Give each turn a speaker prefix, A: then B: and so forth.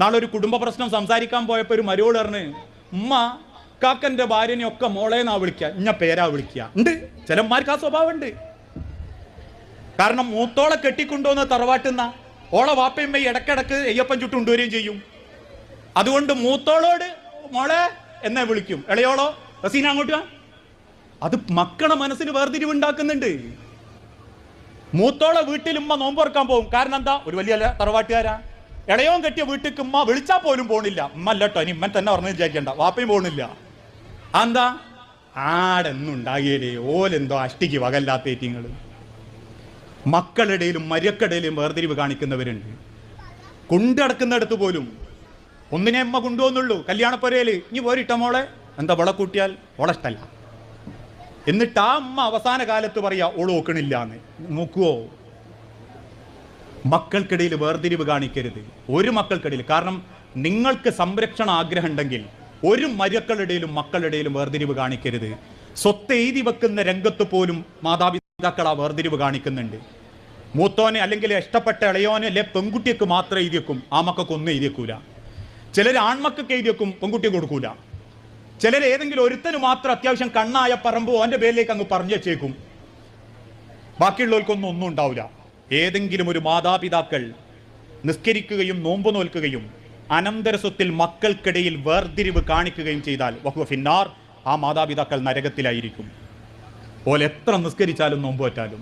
A: നാളെ ഒരു കുടുംബ പ്രശ്നം സംസാരിക്കാൻ പോയപ്പോൾ ഒരു മരോള് പറഞ്ഞ്, ഉമ്മ കാക്കൻ്റെ ഭാര്യനെയൊക്കെ മോളേന്നാ വിളിക്കുക, ഇന്ന പേരാ വിളിക്കുക. ഉണ്ട്, ചിലന്മാർക്ക് ആ സ്വഭാവം ഉണ്ട്. കാരണം മൂത്തോളെ കെട്ടിക്കൊണ്ടുവന്ന് തറവാട്ടുന്ന ഓളെ വാപ്പയമ്മ ഇടക്കിടക്ക് അയ്യപ്പൻ ചുട്ട് കൊണ്ടുവരികയും ചെയ്യും. അതുകൊണ്ട് മൂത്തോളോട് മോളെ എന്നെ വിളിക്കും, ഇളയോളോ റസീന അങ്ങോട്ട്. അത് മക്കളെ മനസ്സിന് വേർതിരിവുണ്ടാക്കുന്നുണ്ട്. മൂത്തോളെ വീട്ടിൽ ഉമ്മ നോമ്പുറക്കാൻ പോകും. കാരണം എന്താ? ഒരു വലിയ തറവാട്ടുകാരാ. ഇളയോൻ കെട്ടിയ വീട്ടിൽ ഉമ്മ വിളിച്ചാൽ പോലും പോണില്ല. ഉമ്മ അല്ലട്ടോ, ഇനി ഉമ്മൻ തന്നെ പറഞ്ഞു വിചാരിക്കണ്ട, വാപ്പയും പോണില്ല. എന്താ? ആടെന്നും ഉണ്ടാകിയേ ഓലെന്തോ അഷ്ടിക്ക് വകല്ലാത്ത ഏറ്റിങ്ങൾ. മക്കളുടെയിലും മര്യക്കടയിലും വേർതിരിവ് കാണിക്കുന്നവരുണ്ട്. കൊണ്ടടക്കുന്നിടത്ത് പോലും ഒന്നിനെ അമ്മ കൊണ്ടുപോകുന്നുള്ളൂ. കല്യാണപ്പുരയില് ഇനി പോരിട്ട മോളെ, എന്താ വിള കൂട്ടിയാൽ ഓളഷ്ടല്ല. എന്നിട്ട് ആ അമ്മ അവസാന കാലത്ത് പറയാ ഓള് നോക്കണില്ല എന്ന്. നോക്കുവോ? മക്കൾക്കിടയിൽ വേർതിരിവ് കാണിക്കരുത്, ഒരു മക്കൾക്കിടയിൽ. കാരണം നിങ്ങൾക്ക് സംരക്ഷണ ആഗ്രഹം ഉണ്ടെങ്കിൽ ഒരു മര്യക്കളുടെയിലും മക്കളുടെയിലും വേർതിരിവ് കാണിക്കരുത്. സ്വത്ത് എഴുതി വെക്കുന്ന രംഗത്ത് പോലും മാതാപിതാക്കൾ ആ വേർതിരിവ് കാണിക്കുന്നുണ്ട്. മൂത്തോനെ അല്ലെങ്കിൽ ഇഷ്ടപ്പെട്ട ഇളയോനെ അല്ലെ പെൺകുട്ടിക്ക് മാത്രം എഴുതി വെക്കും, ആ മക്കൾക്കൊന്നും എഴുതി വെക്കൂല. ചിലർ ആൺമക്കൾക്ക് എഴുതി വെക്കും, പെൺകുട്ടിയെ കൊടുക്കൂല. ചിലർ ഏതെങ്കിലും ഒരുത്തന് മാത്രം അത്യാവശ്യം കണ്ണായ പറമ്പ് അവന്റെ പേരിലേക്ക് അങ്ങ് പറഞ്ഞു വെച്ചേക്കും, ബാക്കിയുള്ളവർക്കൊന്നും ഒന്നും ഉണ്ടാവില്ല. ഏതെങ്കിലും ഒരു മാതാപിതാക്കൾ നിസ്കരിക്കുകയും നോമ്പ് നോൽക്കുകയും അനന്തര സ്വത്തിൽ മക്കൾക്കിടയിൽ വേർതിരിവ് കാണിക്കുകയും ചെയ്താൽ വഹുവ ഫിന്നാർ, ആ മാതാപിതാക്കൾ നരകത്തിലായിരിക്കും. ഓൽ എത്ര നിസ്കരിച്ചാലും നോമ്പ് പറ്റാലും.